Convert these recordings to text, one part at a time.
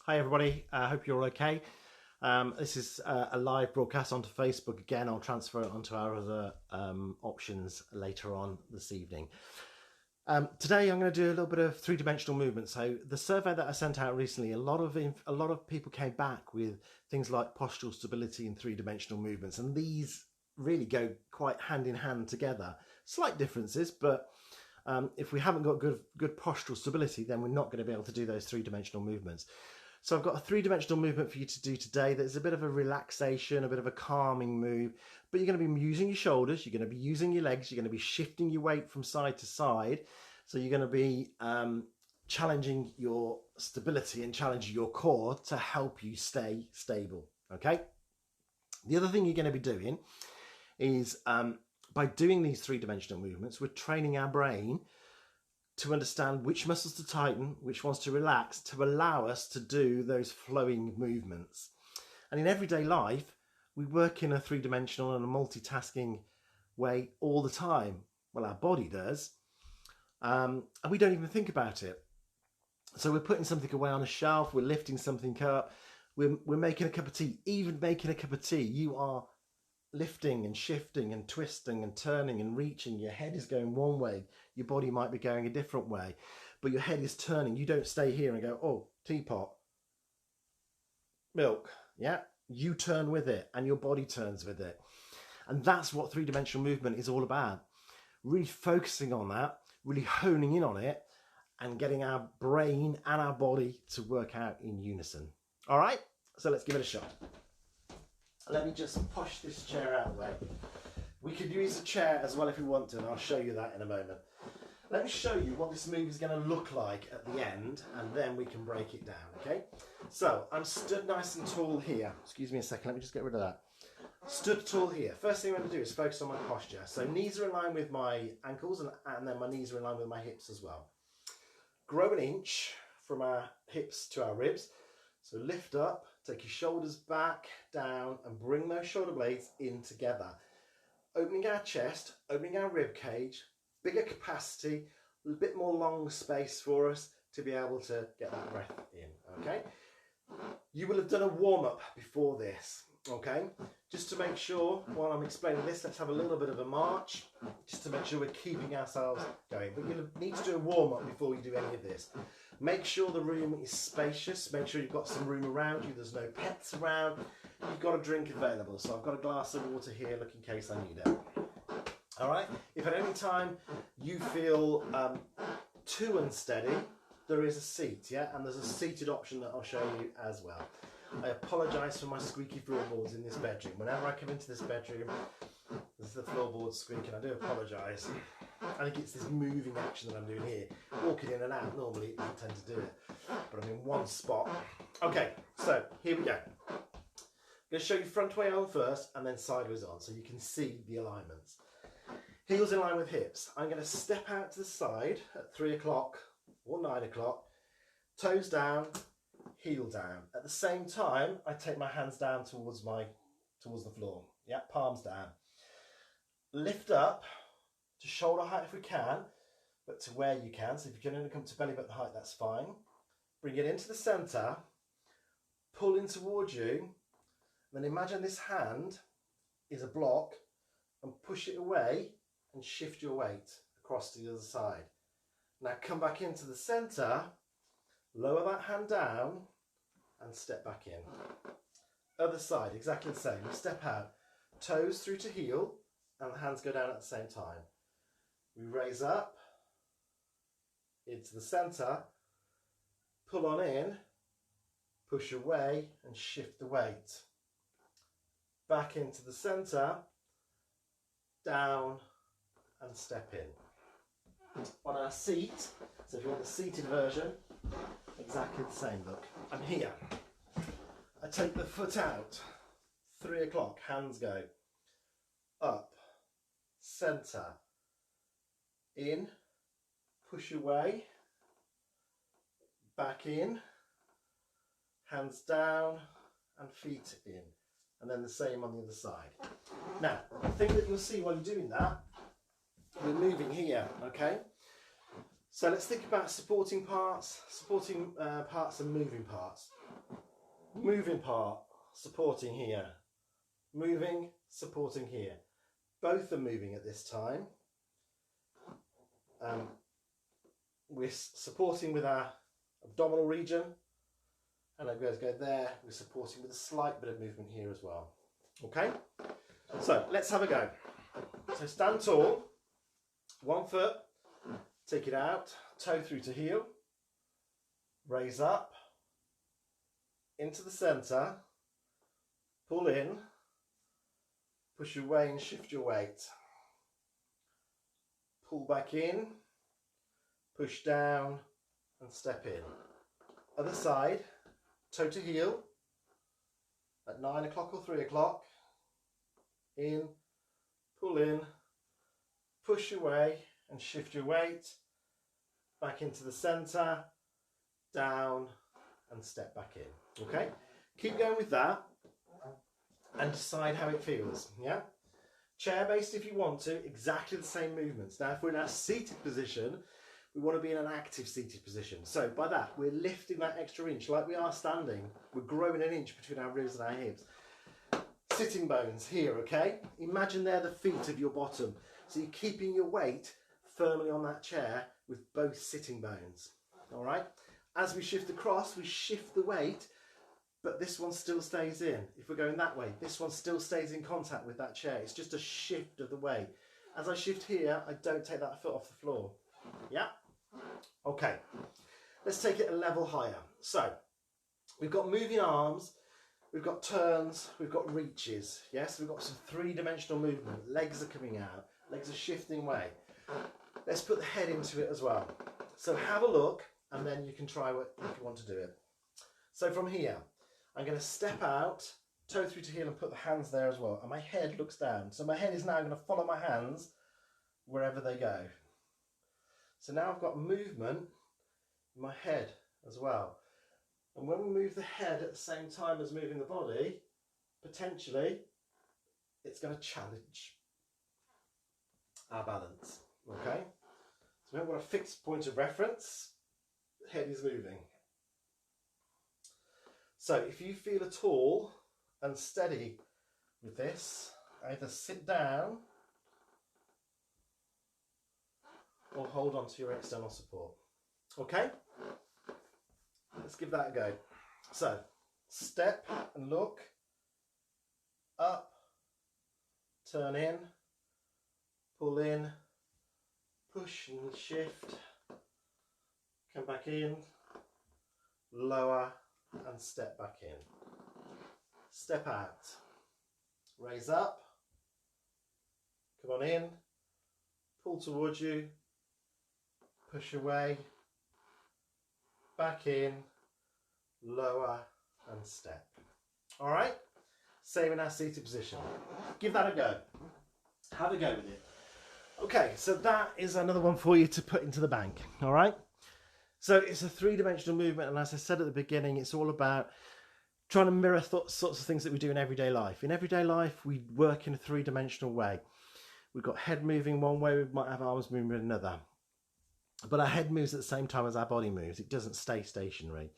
Hi everybody, I hope you're all okay. This is a live broadcast onto Facebook. Again, I'll transfer it onto our other options later on this evening. Today I'm going to do a little bit of three-dimensional movement. So the survey that I sent out recently, a lot of people came back with things like postural stability and three-dimensional movements, and these really go quite hand in hand together. Slight differences, but if we haven't got good postural stability, then we're not going to be able to do those three-dimensional movements. So I've got a three-dimensional movement for you to do today that's a bit of a relaxation, a bit of a calming move, but you're going to be using your shoulders, you're going to be using your legs, you're going to be shifting your weight from side to side. So you're going to be challenging your stability and challenging your core to help you stay stable, okay? The other thing you're going to be doing is by doing these three-dimensional movements, we're training our brain to understand which muscles to tighten, which ones to relax, to allow us to do those flowing movements. And in everyday life, we work in a three-dimensional and a multitasking way all the time. Well, our body does, and we don't even think about it. So we're putting something away on a shelf, we're lifting something up, we're making a cup of tea. Even making a cup of tea, you are lifting and shifting and twisting and turning and reaching. Your head is going one way, your body might be going a different way, but your head is turning. You don't stay here and go, oh, teapot, milk. Yeah, you turn with it and your body turns with it. And that's what three-dimensional movement is all about. Really focusing on that, really honing in on it, and getting our brain and our body to work out in unison. All right, so let's give it a shot. Let me just push this chair out of the way. We could use a chair as well if we want to, and I'll show you that in a moment. Let me show you what this move is going to look like at the end, and then we can break it down, okay? So I'm stood nice and tall here. Excuse me a second, let me just get rid of that. Stood tall here. First thing I'm going to do is focus on my posture. So knees are in line with my ankles, and then my knees are in line with my hips as well. Grow an inch from our hips to our ribs. So lift up, take your shoulders back, down, and bring those shoulder blades in together. Opening our chest, opening our rib cage, bigger capacity, a bit more long space for us to be able to get that breath in, okay? You will have done a warm-up before this, okay? Just to make sure, while I'm explaining this, let's have a little bit of a march, just to make sure we're keeping ourselves going. But you'll need to do a warm-up before you do any of this. Make sure the room is spacious. Make sure you've got some room around you. There's no pets around. You've got a drink available. So I've got a glass of water here, look in case I need it. All right. If at any time you feel too unsteady, there is a seat, yeah? And there's a seated option that I'll show you as well. I apologise for my squeaky floorboards in this bedroom. Whenever I come into this bedroom, there's the floorboards squeaking. I do apologise. I think it's this moving action that I'm doing here. Walking in and out, normally I tend to do it, but I'm in one spot. Okay, so here we go. I'm going to show you front way on first and then sideways on so you can see the alignments. Heels in line with hips. I'm going to step out to the side at 3 o'clock or 9 o'clock, toes down, heel down. At the same time, I take my hands down towards the floor. Yeah, palms down. Lift up to shoulder height if we can, but to where you can. So if you can only come to belly button height, that's fine. Bring it into the centre, pull in towards you, then imagine this hand is a block and push it away and shift your weight across to the other side. Now come back into the centre, lower that hand down and step back in. Other side, exactly the same. Step out, toes through to heel and the hands go down at the same time. We raise up into the centre, pull on in, push away and shift the weight. Back into the centre, down and step in. On our seat, so if you want the seated version, exactly the same look. I'm here. I take the foot out, 3 o'clock, hands go up, centre, in, push away, back in, hands down and feet in, and then the same on the other side. Now, the thing that you'll see while you're doing that, we're moving here, okay? So let's think about supporting parts and moving parts. Moving part, supporting here. Moving, supporting here. Both are moving at this time. We're supporting with our abdominal region, and I'm going to go there. We're supporting with a slight bit of movement here as well. Okay, so let's have a go. So stand tall, 1 foot, take it out, toe through to heel, raise up, into the centre, pull in, push away and shift your weight. Pull back in, push down and step in. Other side, toe to heel, at 9 o'clock or 3 o'clock, in, pull in, push away and shift your weight, back into the centre, down and step back in. Okay, keep going with that and decide how it feels. Yeah, chair based if you want to, exactly the same movements. Now if we're in our seated position, we want to be in an active seated position. So by that, we're lifting that extra inch like we are standing. We're growing an inch between our ribs and our hips. Sitting bones here, okay? Imagine they're the feet of your bottom. So you're keeping your weight firmly on that chair with both sitting bones, all right? As we shift across, we shift the weight, but this one still stays in. If we're going that way, this one still stays in contact with that chair. It's just a shift of the weight. As I shift here, I don't take that foot off the floor. Yeah? Okay, let's take it a level higher. So we've got moving arms, we've got turns, we've got reaches. Yes, we've got some three-dimensional movement. Legs are coming out, legs are shifting way. Let's put the head into it as well. So have a look and then you can try it if you want to do it. So from here, I'm going to step out, toe through to heel and put the hands there as well. And my head looks down. So my head is now going to follow my hands wherever they go. So now I've got movement in my head as well. And when we move the head at the same time as moving the body, potentially it's going to challenge our balance. Okay? So we've got a fixed point of reference, the head is moving. So if you feel at all unsteady with this, either sit down or hold on to your external support. Okay? Let's give that a go. So, step and look, up, turn in, pull in, push and shift, come back in, lower and step back in. Step out, raise up, come on in, pull towards you, push away, back in, lower and step. All right, same in our seated position. Give that a go. Have a go with it. Okay, so that is another one for you to put into the bank. All right, so it's a three-dimensional movement, and as I said at the beginning, it's all about trying to mirror sorts of things that we do in everyday life. In everyday life, we work in a three-dimensional way. We've got head moving one way, we might have arms moving another. But our head moves at the same time as our body moves. It doesn't stay stationary.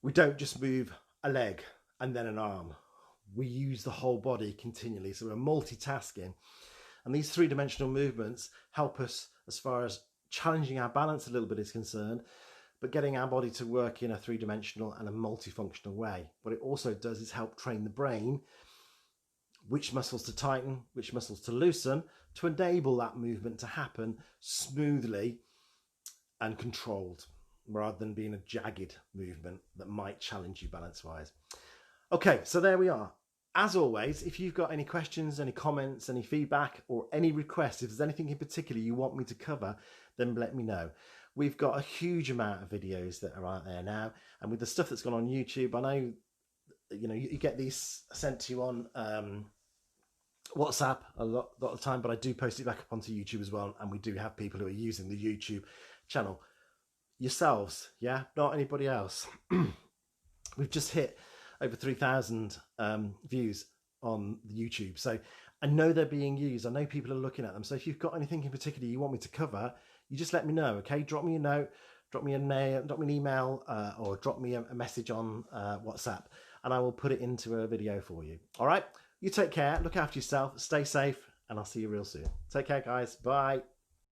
We don't just move a leg and then an arm. We use the whole body continually. So we're multitasking. And these three-dimensional movements help us as far as challenging our balance a little bit is concerned, but getting our body to work in a three-dimensional and a multifunctional way. What it also does is help train the brain, which muscles to tighten, which muscles to loosen, to enable that movement to happen smoothly and controlled, rather than being a jagged movement that might challenge you balance-wise. Okay, so there we are. As always, if you've got any questions, any comments, any feedback, or any requests, if there's anything in particular you want me to cover, then let me know. We've got a huge amount of videos that are out there now, and with the stuff that's gone on YouTube, I know, you know, you get these sent to you on WhatsApp a lot of the time, but I do post it back up onto YouTube as well, and we do have people who are using the YouTube channel yourselves, yeah, not anybody else. We've just hit over 3,000 views on the YouTube, so I know they're being used. I know people are looking at them. So if you've got anything in particular you want me to cover, you just let me know, okay? Drop me a note, drop me a mail, drop me an email, or drop me a message on WhatsApp, and I will put it into a video for you. All right? You take care, look after yourself, stay safe, and I'll see you real soon. Take care, guys. Bye.